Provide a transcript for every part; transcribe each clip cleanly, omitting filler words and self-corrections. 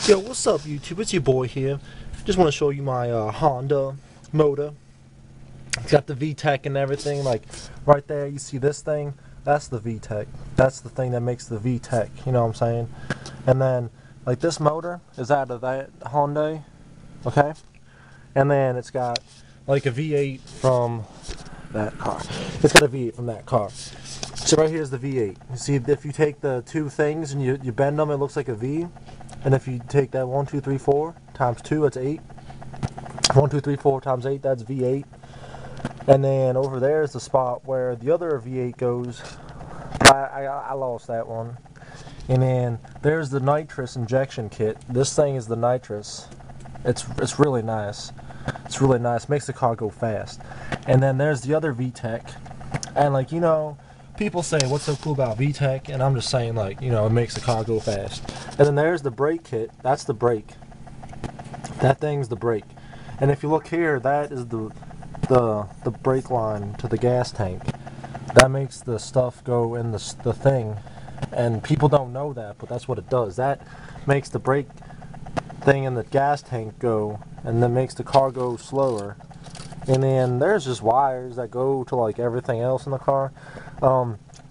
Yo, what's up, YouTube? It's your boy here. Just want to show you my Honda motor. It's got the Vtec and everything. Like right there, you see this thing? That's the Vtec. That's the thing that makes the Vtec. You know what I'm saying? And then, like this motor is out of that Hyundai, okay? And then it's got like a V8 from that car. It's got a V8 from that car. So right here is the V8. You see, if you take the two things and you bend them, it looks like a V. And if you take that 1, 2, 3, 4 times 2, that's 8. 1, 2, 3, 4 times 8, that's V8. And then over there is the spot where the other V8 goes. I lost that one. And then there's the nitrous injection kit. This thing is the nitrous. It's really nice. It's really nice. Makes the car go fast. And then there's the other Vtec. And like, you know, people say, what's so cool about Vtec? And I'm just saying, like, you know, it makes the car go fast. And then there's the brake kit. That's the brake. That thing's the brake. And if you look here, that is the brake line to the gas tank. That makes the stuff go in the thing. And people don't know that, but that's what it does. That makes the brake thing in the gas tank go, and then makes the car go slower. And then there's just wires that go to like everything else in the car.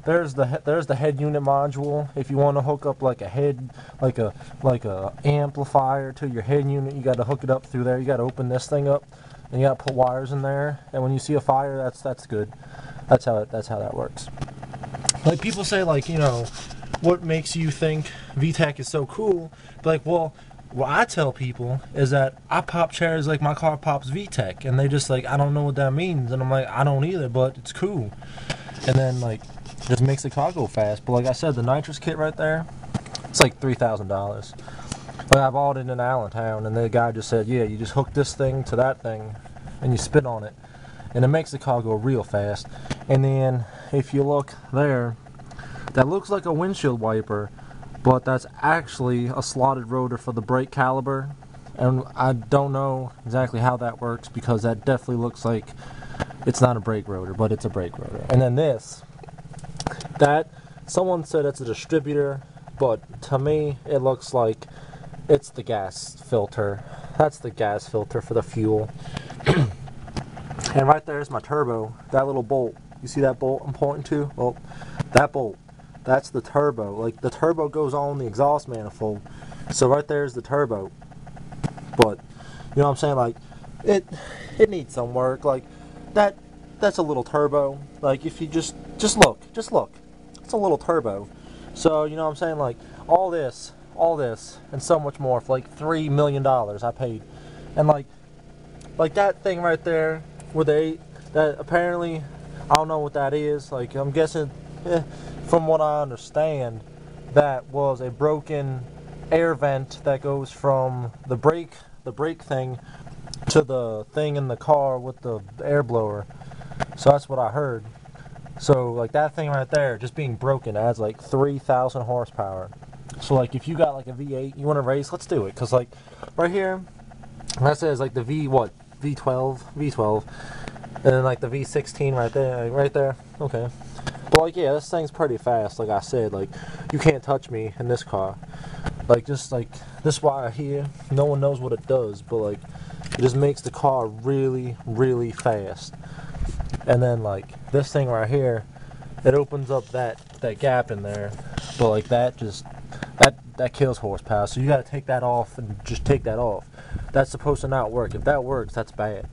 There's the head unit module. If you want to hook up like a head, like a amplifier to your head unit, you got to hook it up through there. You got to open this thing up, and you got to put wires in there. And when you see a fire, that's good. That's how that works. Like people say, like, you know, what makes you think Vtec is so cool? But like, well, what I tell people is that I pop cherries like my car pops Vtec, and they just like, I don't know what that means, and I'm like, I don't either, but it's cool. And then like, it just makes the car go fast. But like I said, the nitrous kit right there, it's like $3,000. But I bought it in Allentown, and the guy just said, yeah, you just hook this thing to that thing, and you spit on it, and it makes the car go real fast. And then if you look there, that looks like a windshield wiper, but that's actually a slotted rotor for the brake caliper. And I don't know exactly how that works, because that definitely looks like it's not a brake rotor, but it's a brake rotor. And then this, that someone said it's a distributor, but to me it looks like it's the gas filter. That's the gas filter for the fuel. And right there's my turbo, that little bolt. You see that bolt I'm pointing to? Well, that bolt, that's the turbo. Like, the turbo goes on the exhaust manifold. So right there's the turbo. But, you know what I'm saying? Like, it needs some work. Like, that's a little turbo. Like, if you just look. It's a little turbo. So, you know what I'm saying? Like, all this, and so much more for like $3 million I paid. And like that thing right there, where that apparently, I don't know what that is. Like, I'm guessing, from what I understand, that was a broken air vent that goes from the brake thing to the thing in the car with the air blower. So that's what I heard. So like that thing right there, just being broken, adds like 3,000 horsepower. So like if you got like a V8, you want to race, let's do it. Cause like right here, that says like the V12, and then like the V16 right there. Okay. But like, yeah, this thing's pretty fast. Like I said, like you can't touch me in this car. Like just like this wire here, no one knows what it does, but like it just makes the car really, really fast. And then like this thing right here, it opens up that gap in there. But like that kills horsepower. So you got to take that off, and just take that off. That's supposed to not work. If that works, that's bad.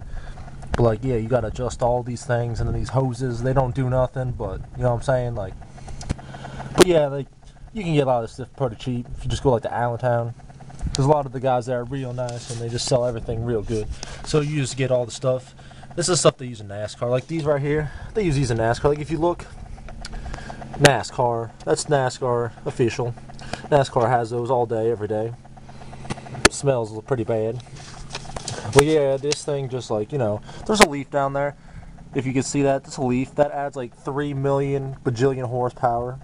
But like, yeah, you got to adjust all these things, and then these hoses, they don't do nothing, but you know what I'm saying? Like, but yeah, like you can get a lot of this stuff pretty cheap if you just go like to Allentown. Because a lot of the guys there are real nice, and they just sell everything real good. So you just get all the stuff. This is stuff they use in NASCAR. Like these right here, they use these in NASCAR. Like if you look, NASCAR, that's NASCAR official. NASCAR has those all day, every day. It smells pretty bad. But yeah, this thing just like, you know, there's a leaf down there. If you can see that, that's a leaf. That adds like 3 million bajillion horsepower.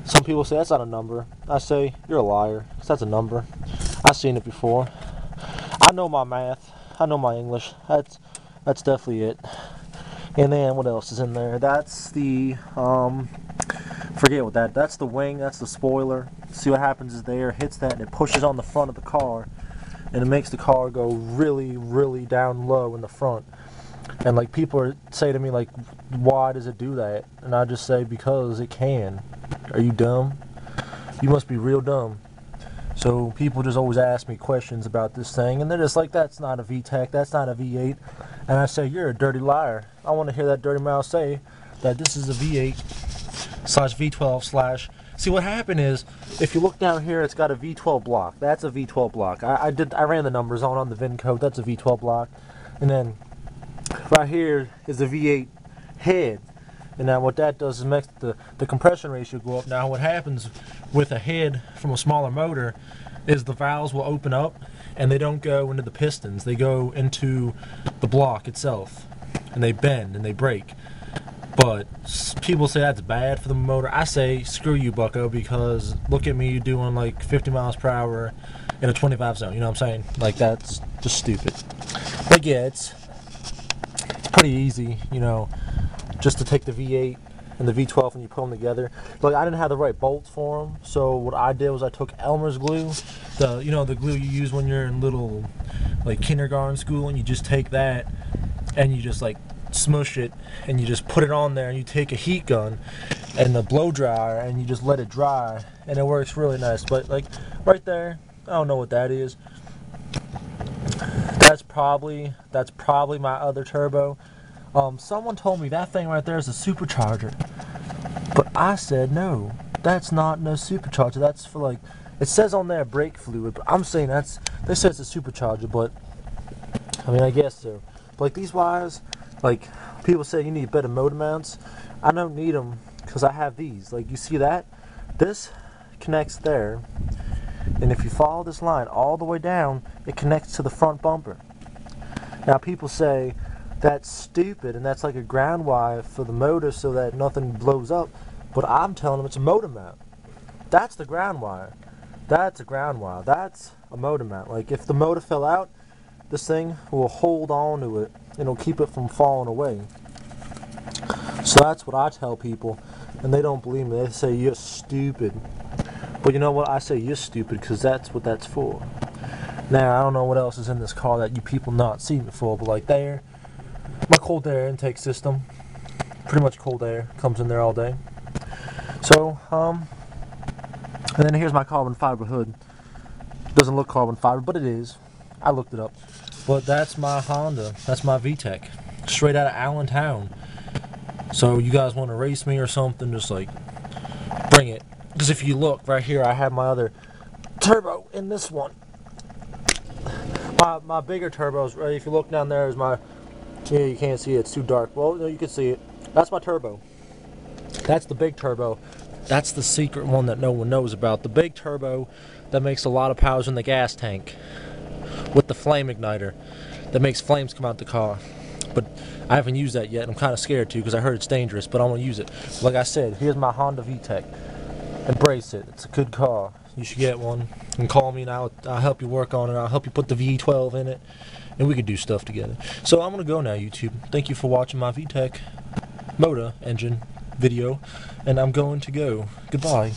Some people say that's not a number. I say, you're a liar, because that's a number. I've seen it before. I know my math. I know my English. That's definitely it. And then what else is in there? That's the forget what that's the wing, that's the spoiler. see what happens is the air hits that and it pushes on the front of the car, and it makes the car go really, really down low in the front. And like people say to me like, why does it do that? And I just say, because it can. Are you dumb? You must be real dumb. So people just always ask me questions about this thing, and they're just like, that's not a VTEC, that's not a V8. And I say, you're a dirty liar. I want to hear that dirty mouth say that this is a V8/V12/. See, what happened is, if you look down here, it's got a V12 block. That's a V12 block. I ran the numbers on the VIN code. That's a V12 block. And then right here is a V8 head. And now what that does is makes the compression ratio go up. Now what happens with a head from a smaller motor is the valves will open up and they don't go into the pistons. They go into the block itself. And they bend and they break. But people say that's bad for the motor. I say, screw you, bucko, because look at me doing like 50 miles per hour in a 25 zone. You know what I'm saying? Like, that's just stupid. But yeah, it's pretty easy, you know, just to take the V8 and the V12 and you put them together. Like, I didn't have the right bolts for them, so what I did was I took Elmer's glue, the glue you use when you're in little like kindergarten school, and you just take that and you just like smush it and you just put it on there, and you take a heat gun and the blow dryer and you just let it dry, and it works really nice. But like right there, I don't know what that is. That's probably my other turbo. Someone told me that thing right there is a supercharger, but I said no, that's not no supercharger. That's for, like, it says on there brake fluid, but I'm saying they say it's a supercharger. But I mean, I guess so. But like these wires, like people say you need better motor mounts. I don't need them because I have these. Like, you see that? This connects there, and if you follow this line all the way down, it connects to the front bumper. Now people say that's stupid and that's like a ground wire for the motor so that nothing blows up, but I'm telling them it's a motor mount. That's the ground wire. That's a ground wire. That's a motor mount. Like, if the motor fell out, this thing will hold on to it and it'll keep it from falling away. So that's what I tell people, and they don't believe me. They say you're stupid. But you know what? I say you're stupid because that's what that's for. Now, I don't know what else is in this car that you people not seen before, but like there, my cold air intake system, pretty much cold air, comes in there all day. So, and then here's my carbon fiber hood. Doesn't look carbon fiber, but it is. I looked it up. But that's my Honda. That's my Vtec. Straight out of Allentown. So you guys want to race me or something, just like, bring it. Because if you look right here, I have my other turbo in this one. My bigger turbos, right? If you look down there, is my, yeah, you can't see it, it's too dark. Well, no, you can see it. That's my turbo. That's the big turbo. That's the secret one that no one knows about. The big turbo that makes a lot of power in the gas tank with the flame igniter that makes flames come out the car. But I haven't used that yet. I'm kind of scared to because I heard it's dangerous, but I want to use it. Like I said, here's my Honda Vtec. Embrace it. It's a good car. You should get one. And call me and I'll help you work on it. I'll help you put the V12 in it, and we could do stuff together. So I'm going to go now, YouTube. Thank you for watching my Vtec motor engine video, and I'm going to go. Goodbye.